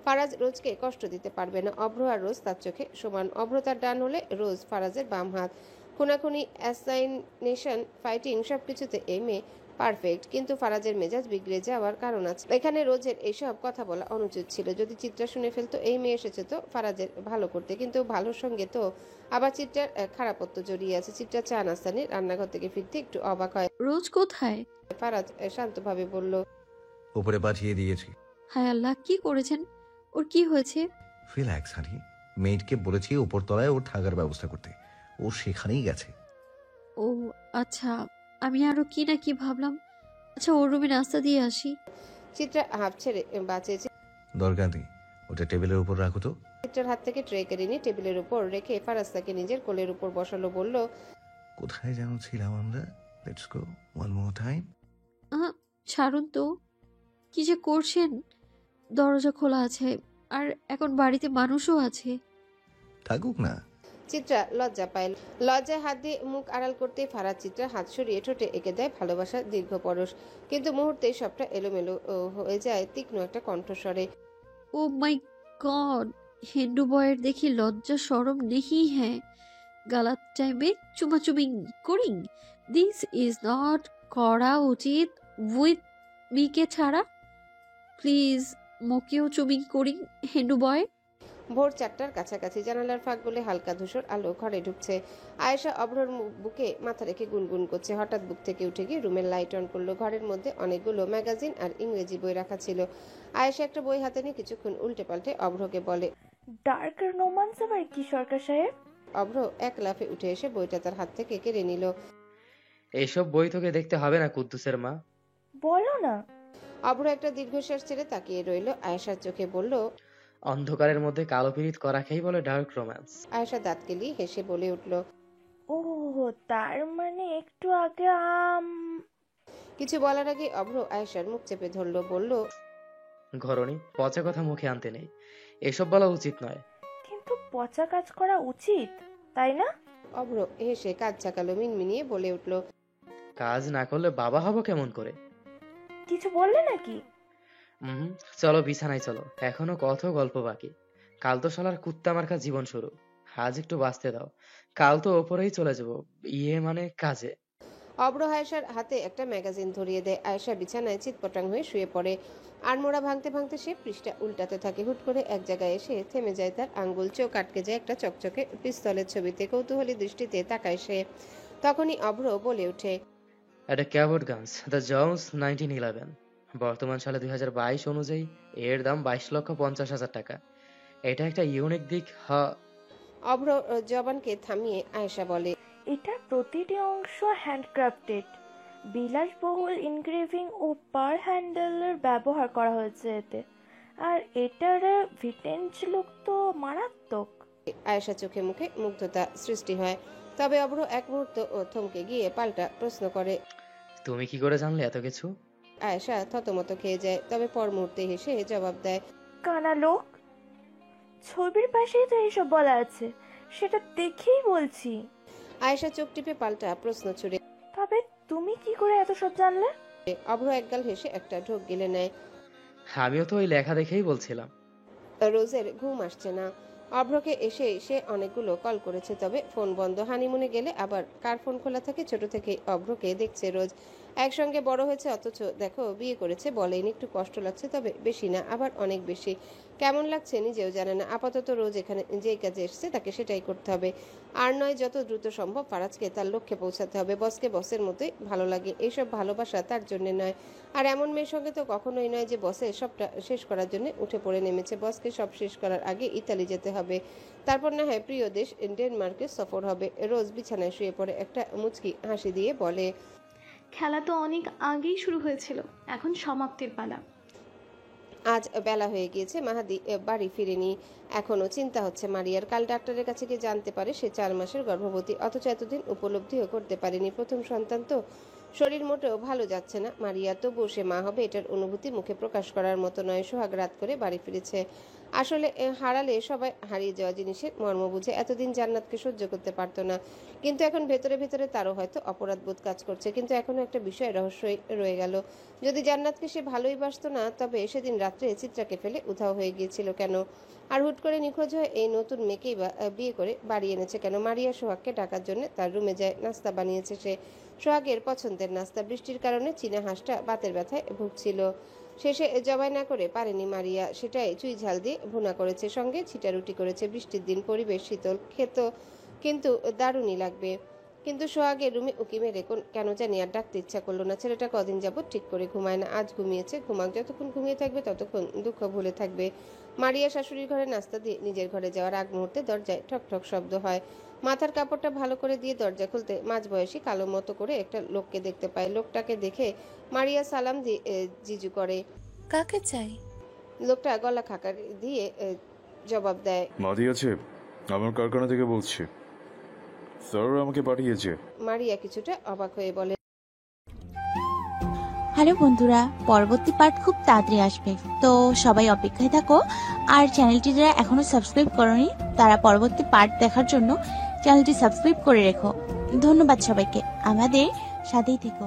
Faraz রোজকে কষ্ট দিতে পারবে না। অভ্র আর রোজ তার চোখে সমান। অভ্র তার ডান হলে রোজ ফারাজের বাম হাত। খুনাখুনি, অ্যাসাইনেশন, ফাইটিং সবকিছুতে এই মেয়ে পারফেক্ট। কিন্তু ফারাজের মেজাজ বিগড়ে যাওয়ার কারণ আছে। এখানে রোজের এইসব কথা বলা অনুচিত ছিল। যদি চিত্রা শুনে ফেলতো এই মেয়ে এসেছে তো ফারাজের ভালো করতে, কিন্তু ভালোর সঙ্গে তো আবার চিত্রার খারাপত্ব জড়িয়ে আছে। চিত্রা চা নাস্তা নিয়ে রান্নাঘর থেকে ফিরতে একটু অবাক হয়। রোজ কোথায়? ফারাজ শান্তভাবে বলল, উপরে পাঠিয়ে দিয়েছি। হায় আল্লাহ, কি করেছেন? ওর কি হয়েছে? রিল্যাক্স হানি, মেয়েটকে বলেছি উপর তলায় ওর থাকার ব্যবস্থা করতে, ও সেখানেই গেছে। ও আচ্ছা, আমি আরো কি না কি ভাবলাম। আচ্ছা, ওর রুমে নাস্তা দিয়ে আসি। চিত্রা হাফ ছেড়ে বাঁচেছে। দরকার নেই, ওটা টেবিলের উপর রাখো তো। চিত্রার হাত থেকে ট্রে কেড়ে নিয়ে টেবিলের উপর রেখে ফারাজ তাকে নিজের কোলের উপর বসালো। বলল, কোথায় যেন ছিলাম আমরা? Let's go one more time. ছাড়ুন তো, কি যে করছেন। দরজা খোলা আছে, আর এখন বাড়িতে মানুষও আছে। থাকুক না। চিত্রা লজ্জা পায়। লজ্জায় হাত দিয়ে মুখ আড়াল করতে ফারাজ চিত্রার হাত সরিয়ে ঠোঁটে এঁকে দেয় ভালোবাসার দীর্ঘ পরশ। কিন্তু মুহূর্তেই সবটা এলোমেলো হয়ে যায় তীক্ষ্ণ একটা কণ্ঠস্বরে। ও মাই গড, হিন্দু বয়ের দেখি লজ্জা শরম নেহি হ্যাঁ। গালাত টাইমে চুমাচুমি করিং, দিস ইজ নট করা উচিত উইথ মিকে ছাড়া। প্লিজ মোকেও চুমিং করিং হিন্দু বয়। ভোর 4টার কাছাকাছি জানালার ফাঁক বলে হালকা ধূসর আলো ঘরে ঢুকছে। আয়েশা অভ্রর বুকে মাথা রেখে গুনগুন করছে। হঠাৎ বুক থেকে উঠে গিয়ে রুমের লাইট অন করলো। ঘরের মধ্যে অনেকগুলো ম্যাগাজিন আর ইংরেজি বই রাখা ছিল। আয়েশা একটা বই হাতে নিয়ে কিছুক্ষণ উল্টে পাল্টে অভ্রকে বলে, ডার্ক রোমান্স আবার কি সরকার সাহেব? অভ্র এক লাফে উঠে এসে বইটা তার হাত থেকে কেড়ে নিল। এইসব বই তোকে দেখতে হবে না কুদ্দুসের মা। বলো না। অভ্র একটা দীর্ঘশ্বাস ছেড়ে তাকিয়ে রইল। আয়েশার চোখে বলল, অন্ধকারের মধ্যে কালো পিরিত করাকেই বলে ডার্ক রোম্যান্স। আয়েশা দাঁত কেলিয়ে হেসে বলে উঠল, ও তার মানে একটু আগে কিছু বলার আগে অভ্র আয়েশার মুখ চেপে ধরল। বলল, ঘরণী, পচা কথা মুখে আনতে নেই, এসব বলা উচিত নয়। কিন্তু পচা কাজ করা উচিত, তাই না? অভ্র হেসে কাজ ঝাঁকালো, মিনমিনিয়ে বলে উঠল, কাজ না করলে বাবা হব কেমন করে? কিছু বললে নাকি? চলো বিছানায় চলো, এখনো কত গল্প বাকি। কাল তো শালার কুত্তা মার্কা জীবন শুরু। আজ একটু বাঁচতে দাও, কাল তো ওপরেই চলে যাবো, মানে কাজে। অভ্র আয়েশার হাতে একটা ম্যাগাজিন ধরিয়ে দেয়। আয়েশা বিছানায় চিৎপটাং হয়ে শুয়ে পড়ে। আড়মোড়া ভাঙতে ভাঙতে সে পৃষ্ঠা উল্টাতে থাকে। হুট করে এক জায়গায় এসে থেমে যায় তার আঙ্গুল। চোখ আটকে যায় একটা চকচকে পিস্তলের ছবিতে। কৌতূহলী দৃষ্টিতে তাকায় সে। তখনই অভ্র বলে ওঠে, এটা ক্যাভট গানস দ্য জন্স 1911। বর্তমান সালে 2022 অনুযায়ী এর দাম 22,50,000 টাকা। এটা একটা ইউনিক দিক। অভ্র জবানকে থামিয়ে আয়েশা বলে, এটার প্রতিটি অংশ হ্যান্ডক্রাফটেড, বিলাসবহুল ইনগ্রেভিং ও পার হ্যান্ডেলের ব্যবহার করা হয়েছে এতে। আর এটার ভিটেন্স লুক তো মারাত্মক। আয়েশা চোখে মুখে মুগ্ধতা সৃষ্টি হয়। তবে অভ্র এক মুহূর্ত থমকে গিয়ে পাল্টা প্রশ্ন করে, তুমি কি করে জানলে এত কিছু? আয়েশা থতমত খেয়ে যায়, তবে পর মুহূর্তে হেসে জবাব দেয়, কানা লোক, ছবির পাশেই তো এইসব বলা আছে, সেটা দেখেই বলছি। আয়েশা চোখ টিপে পাল্টা প্রশ্ন ছুড়ে, তবে তুমি কি করে এত সব জানলে? অভ্র একগাল হেসে একটা ঢোক গিলে নেয়। আমিও তো ওই লেখা দেখেই বলছিলাম। রোজের ঘুম আসছে না। অভ্রকে এসে সে অনেকগুলো কল করেছে, তবে ফোন বন্ধ। হানিমুনে গেলে আবার কার ফোন খোলা থাকে? ছোট থেকে অভ্রকে দেখছে রোজ। একসঙ্গে বড় হয়েছে, অথচ দেখো বিয়ে করেছে, বলেনি। একটু কষ্ট লাগছে, তবে বেশি না, আবার অনেক বেশি। কেমন লাগছে নিজেও জানে না। আপাতত রোজ এখানে যে কাজে এসেছে তাকে সেটাই করতে হবে, আর নয় যত দ্রুত সম্ভব ফারাজকে তার লক্ষ্যে পৌঁছাতে হবে। বসকে বসের মতোই ভালো লাগে, এইসব ভালোবাসা তার জন্য নয়। আর এমন মেয়ের সঙ্গে তো কখনোই নয় যে বসে সবটা শেষ করার জন্য উঠে পড়ে নেমেছে। বসকে সব শেষ করার আগে ইতালি যেতে হবে, তারপর না হয় প্রিয় দেশ ডেনমার্কে সফর হবে। রোজ বিছানায় শুয়ে পড়ে একটা মুচকি হাসি দিয়ে বলে, খেলা তো অনেক আগেই শুরু হয়েছিল, এখন সমাপ্তির পালা। আজ বেলা হয়ে গিয়েছে, মাহাদি বাড়ি ফিরেনি এখনো। চিন্তা হচ্ছে মারিয়ার। কাল ডাক্তারের কাছে গিয়ে জানতে পারে সে 4 মাসের গর্ভবতী, অথচ এতদিন উপলব্ধিও করতে পারেনি। প্রথম সন্তান তো, শরীর মোটেও ভালো যাচ্ছে না মারিয়া। তবুও সে মা হবে এটার অনুভূতি মুখে প্রকাশ করার মতো নয়। সোহাগ রাত করে বাড়ি ফিরেছে। আসলে হারালে সবাই হারিয়ে যাওয়া জিনিসের মর্ম বুঝে। এতদিন জান্নাতকে সহ্য করতে পারতো না, কিন্তু এখন ভেতরে ভেতরে তারও হয়তো অপরাধ বোধ কাজ করছে। কিন্তু এখনো একটা বিষয় রহস্যই রয়ে গেল। যদি জান্নাতকে সে ভালোই বাসতো না, তবে সেদিন রাত্রে চিত্রাকে ফেলে উধাও হয়ে গিয়েছিল কেন? আর হুট করে নিখোঁজ হয়ে এই নতুন মেয়েকেই বা বিয়ে করে বাড়ি এনেছে কেন? মারিয়া সোহাগকে ডাকার জন্য তার রুমে যায়। নাস্তা বানিয়েছে সে, সোহাগের পছন্দের নাস্তা। বৃষ্টির কারণে চীনা হাঁসটা বাতের ব্যথায় ভুগছিল, শেষে জবাই না করে পারেনি মারিয়া, সেটাই চুই ঝাল দিয়ে ভুনা করেছে, সঙ্গে ছিটা রুটি করেছে। বৃষ্টির দিন, পরিবেশ শীতল, খেত কিন্তু দারুণই লাগবে। কিন্তু সোহাগের রুমে উকি মেরে কেন জানি আর ডাকতে ইচ্ছা করলো না। ছেলেটা কদিন যাবৎ ঠিক করে ঘুমায় না, আজ ঘুমিয়েছে। ঘুমাক, যতক্ষণ ঘুমিয়ে থাকবে ততক্ষণ দুঃখ ভুলে থাকবে। মারিয়া শাশুড়ির ঘরে নাস্তা দিয়ে নিজের ঘরে যাওয়ার আগ মুহূর্তে দরজায় ঠক ঠক শব্দ হয়। মাথার কাপড়টা ভালো করে দিয়ে দরজা খুলতে মাঝবয়সী কালো মতো করে একটা লোককে দেখতে পায়। লোকটাকে দেখে মারিয়া সালাম দিয়ে জিজু করে। কাকে চাই? লোকটা গলা খাকা দিয়ে জবাব দেয়, মাদি আছে, আমার কারখানা থেকে বলছি, স্যার আমাকে পাঠিয়েছে। মারিয়া কিছুটা অবাক হয়ে বলে, হ্যালো বন্ধুরা, পরবর্তী পার্ট খুব তাড়াতাড়ি আসবে, তো সবাই অপেক্ষায় থাকো। আর চ্যানেলটি যারা এখনো সাবস্ক্রাইব করোনি তারা পরবর্তী পার্ট দেখার জন্য চ্যানেলটি সাবস্ক্রাইব করে রেখো। ধন্যবাদ সবাইকে, আমাদের সাথেই থেকো।